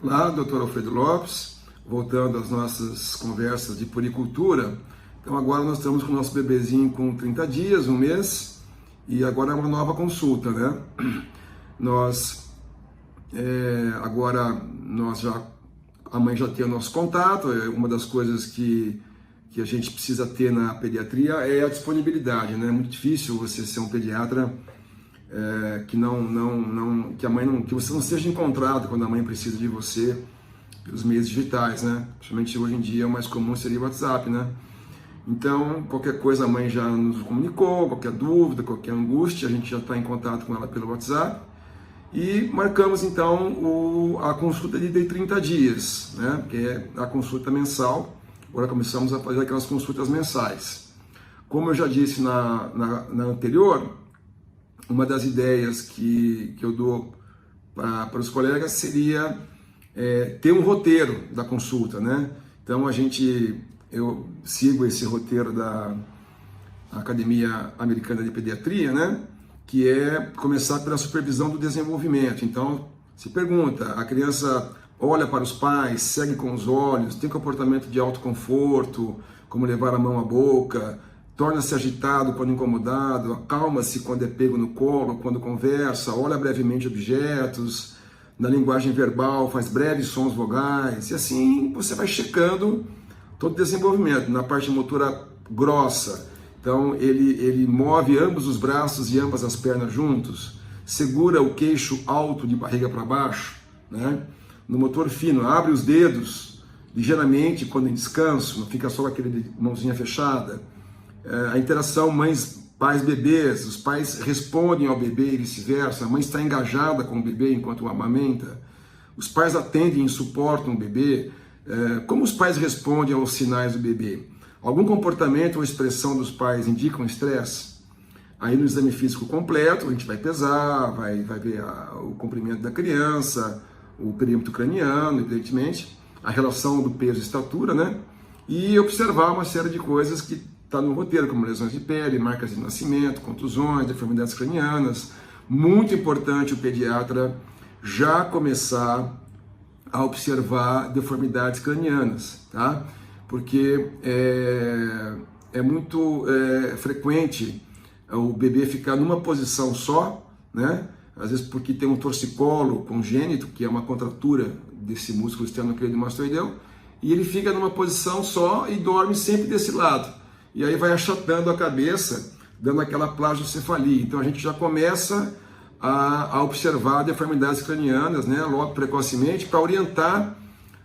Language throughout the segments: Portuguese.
Olá, doutor Alfredo Lopes, voltando às nossas conversas de puericultura. Então agora nós estamos com o nosso bebezinho com 30 dias, um mês, e agora é uma nova consulta, né? A mãe já tem o nosso contato. Uma das coisas que a gente precisa ter na pediatria é a disponibilidade, né? É muito difícil você ser um pediatra que você não seja encontrado quando a mãe precisa de você pelos meios digitais, né? Principalmente hoje em dia o mais comum seria o WhatsApp, né? Então, qualquer coisa a mãe já nos comunicou, qualquer dúvida, qualquer angústia, a gente já está em contato com ela pelo WhatsApp e marcamos então a consulta de 30 dias, né? Que é a consulta mensal. Agora começamos a fazer aquelas consultas mensais. Como eu já disse na anterior, uma das ideias que eu dou para os colegas seria ter um roteiro da consulta, né? Então eu sigo esse roteiro da Academia Americana de Pediatria, né? Que é começar pela supervisão do desenvolvimento. Então, se pergunta, a criança olha para os pais, segue com os olhos, tem comportamento de autoconforto, como levar a mão à boca, torna-se agitado quando incomodado, acalma-se quando é pego no colo, quando conversa, olha brevemente objetos, na linguagem verbal faz breves sons vogais, e assim você vai checando todo o desenvolvimento. Na parte motora grossa, então ele move ambos os braços e ambas as pernas juntos, segura o queixo alto de barriga para baixo, né? No motor fino, abre os dedos ligeiramente quando em descanso, não fica só com aquele mãozinha fechada. A interação pais, bebês, os pais respondem ao bebê e vice-versa, a mãe está engajada com o bebê enquanto o amamenta, os pais atendem e suportam o bebê. Como os pais respondem aos sinais do bebê? Algum comportamento ou expressão dos pais indicam estresse? Aí no exame físico completo, a gente vai pesar, vai ver o comprimento da criança, o perímetro craniano, evidentemente, a relação do peso e estatura, né? E observar uma série de coisas que está no roteiro, como lesões de pele, marcas de nascimento, contusões, deformidades cranianas. Muito importante o pediatra já começar a observar deformidades cranianas, tá? Porque é muito frequente o bebê ficar numa posição só, né? Às vezes porque tem um torcicolo congênito, que é uma contratura desse músculo esternocleidomastoideu, e ele fica numa posição só e dorme sempre desse lado. E aí vai achatando a cabeça, dando aquela plagiocefalia. Então a gente já começa a observar deformidades cranianas, né, logo precocemente, para orientar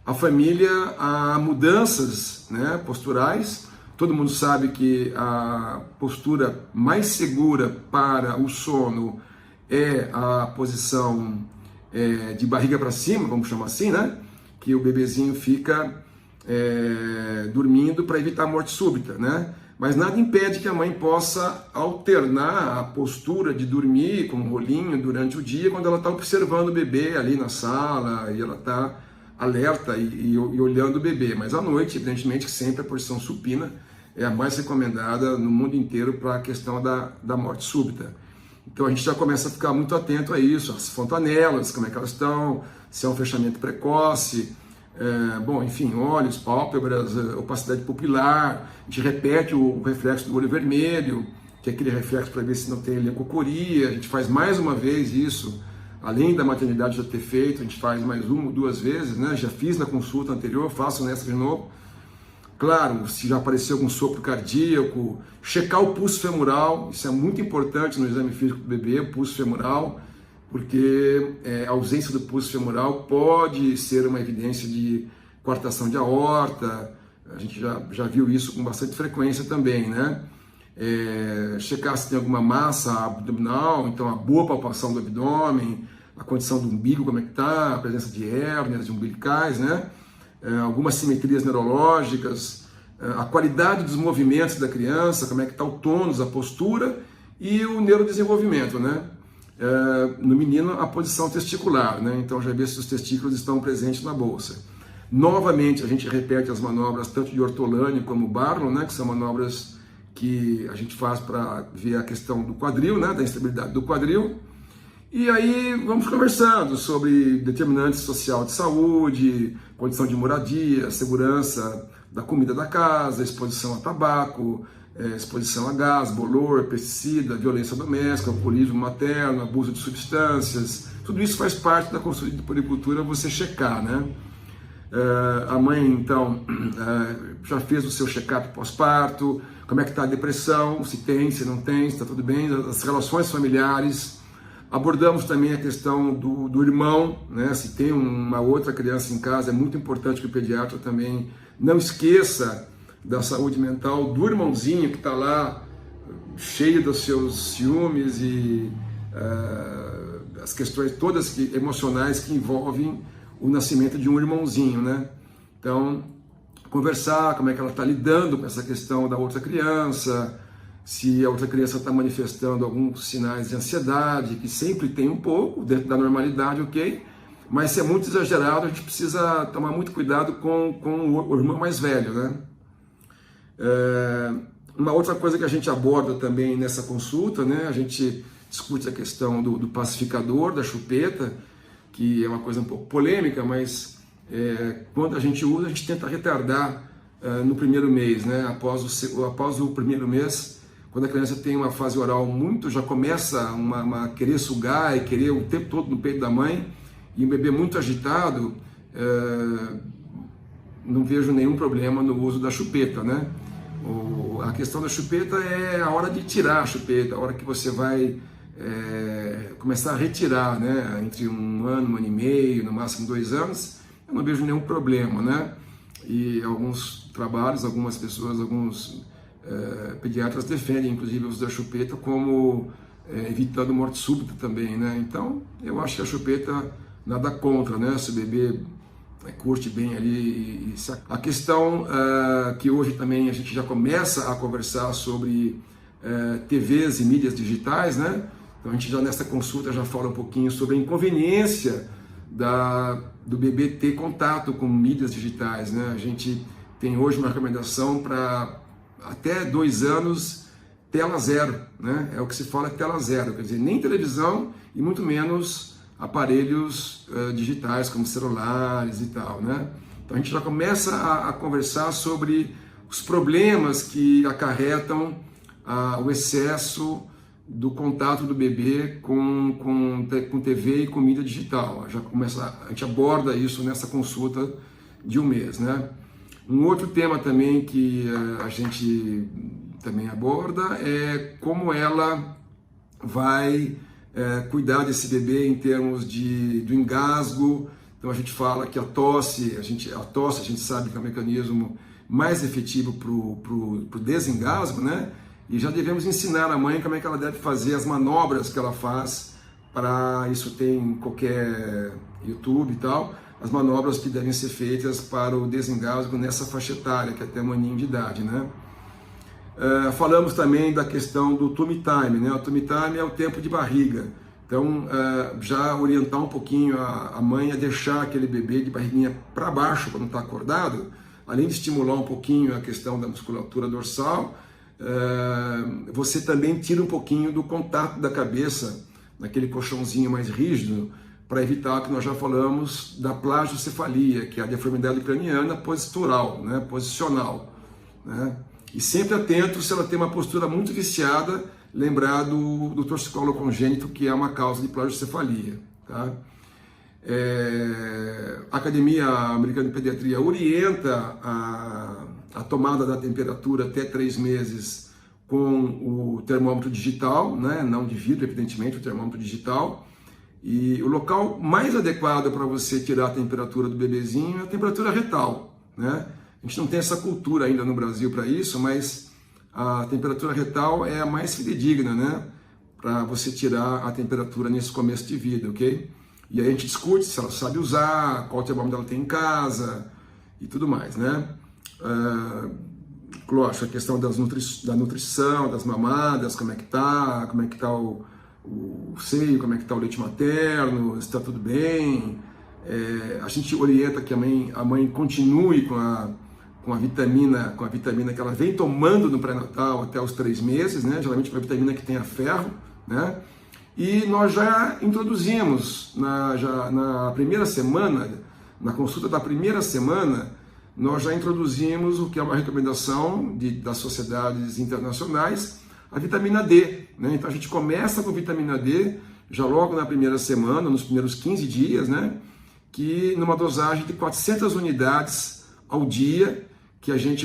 a família a mudanças, né, posturais. Todo mundo sabe que a postura mais segura para o sono é a posição de barriga para cima, vamos chamar assim, né? Que o bebezinho fica dormindo para evitar a morte súbita, né? Mas nada impede que a mãe possa alternar a postura de dormir com um rolinho durante o dia, quando ela está observando o bebê ali na sala e ela está alerta e olhando o bebê. Mas à noite, evidentemente, sempre a posição supina é a mais recomendada no mundo inteiro para a questão da morte súbita. Então a gente já começa a ficar muito atento a isso, as fontanelas, como é que elas estão, se é um fechamento precoce, enfim, olhos, pálpebras, opacidade pupilar. A gente repete o reflexo do olho vermelho, que é aquele reflexo para ver se não tem leucocoria. A gente faz mais uma vez isso, além da maternidade já ter feito, a gente faz mais uma ou duas vezes, né? Já fiz na consulta anterior, faço nessa de novo. Claro, se já apareceu algum sopro cardíaco, checar o pulso femoral, isso é muito importante no exame físico do bebê, o pulso femoral, porque a ausência do pulso femoral pode ser uma evidência de coartação de aorta. A gente já viu isso com bastante frequência também, né? Checar se tem alguma massa abdominal, então a boa palpação do abdômen, a condição do umbigo, como é que está, a presença de hérnias, de umbilicais, né? Algumas simetrias neurológicas, a qualidade dos movimentos da criança, como é que está o tônus, a postura e o neurodesenvolvimento, né? No menino, a posição testicular, né? Então já vê se os testículos estão presentes na bolsa. Novamente, a gente repete as manobras tanto de Ortolani como Barlow, né? Que são manobras que a gente faz para ver a questão do quadril, né? Da instabilidade do quadril. E aí vamos conversando sobre determinantes social de saúde, condição de moradia, segurança da comida da casa, exposição a tabaco, exposição a gás, bolor, pesticida, violência doméstica, alcoolismo materno, abuso de substâncias. Tudo isso faz parte da consultoria de puericultura, você checar, né? A mãe, então, já fez o seu check-up pós-parto, como é que está a depressão, se tem, se não tem, se está tudo bem, as relações familiares. Abordamos também a questão do irmão, né? Se tem uma outra criança em casa, é muito importante que o pediatra também não esqueça da saúde mental do irmãozinho que está lá cheio dos seus ciúmes e as questões todas emocionais que envolvem o nascimento de um irmãozinho, né? Então, conversar como é que ela está lidando com essa questão da outra criança, se a outra criança está manifestando alguns sinais de ansiedade, que sempre tem um pouco, dentro da normalidade, ok? Mas se é muito exagerado, a gente precisa tomar muito cuidado com o irmão mais velho, né? Uma outra coisa que a gente aborda também nessa consulta, né? A gente discute a questão do pacificador, da chupeta, que é uma coisa um pouco polêmica, mas quando a gente usa, a gente tenta retardar no primeiro mês, né? Após o primeiro mês, quando a criança tem uma fase oral já começa a querer sugar e querer o tempo todo no peito da mãe, e um bebê muito agitado, não vejo nenhum problema no uso da chupeta, né? A questão da chupeta é a hora de tirar a chupeta, a hora que você vai começar a retirar, né? Entre 1 ano, 1 ano e meio, no máximo 2 anos, eu não vejo nenhum problema, né? E alguns trabalhos, algumas pessoas, alguns pediatras defendem, inclusive, o uso da chupeta como evitando morte súbita também, né? Então, eu acho que a chupeta nada contra, né? Se o bebê curte bem ali. A questão que hoje também a gente já começa a conversar sobre TVs e mídias digitais, né? Então, a gente já nessa consulta já fala um pouquinho sobre a inconveniência do bebê ter contato com mídias digitais, né? A gente tem hoje uma recomendação para até 2 anos, tela zero, né? É o que se fala tela zero, quer dizer, nem televisão e muito menos aparelhos digitais como celulares e tal, né? Então a gente já começa a conversar sobre os problemas que acarretam o excesso do contato do bebê com TV e com mídia digital. A gente aborda isso nessa consulta de 1 mês, né? Um outro tema também que a gente também aborda é como ela vai cuidar desse bebê em termos do engasgo. Então a gente fala que a tosse a gente sabe que é o mecanismo mais efetivo para o desengasgo, né? E já devemos ensinar a mãe como é que ela deve fazer as manobras que ela faz para isso, tem em qualquer YouTube e tal, as manobras que devem ser feitas para o desengasgo nessa faixa etária, que é até 1 aninho de idade, né? Falamos também da questão do tummy time, né? O tummy time é o tempo de barriga. Então, já orientar um pouquinho a mãe a deixar aquele bebê de barriguinha para baixo quando está acordado, além de estimular um pouquinho a questão da musculatura dorsal, você também tira um pouquinho do contato da cabeça naquele colchãozinho mais rígido, para evitar que nós já falamos da plagiocefalia, que é a deformidade craniana postural, né, posicional, né? E sempre atento se ela tem uma postura muito viciada, lembrar do torcicolo congênito, que é uma causa de plagiocefalia, tá? A Academia Americana de Pediatria orienta a tomada da temperatura até 3 meses com o termômetro digital, né? Não de vidro, evidentemente, o termômetro digital. E o local mais adequado para você tirar a temperatura do bebezinho é a temperatura retal, né? A gente não tem essa cultura ainda no Brasil para isso, mas a temperatura retal é a mais fidedigna, né? Para você tirar a temperatura nesse começo de vida, ok? E aí a gente discute se ela sabe usar, qual termômetro ela tem em casa e tudo mais, né? Lógico, a questão da nutrição, das mamadas, como é que tá o seio, como é que está o leite materno, se está tudo bem. A gente orienta que a mãe continue com a vitamina que ela vem tomando no pré-natal até os 3 meses, né? Geralmente uma vitamina que tenha ferro, né? E nós já introduzimos, na primeira semana, na consulta da primeira semana, nós já introduzimos o que é uma recomendação das sociedades internacionais, a vitamina D, né? Então a gente começa com vitamina D, já logo na primeira semana, nos primeiros 15 dias, né? Que numa dosagem de 400 unidades ao dia, que a gente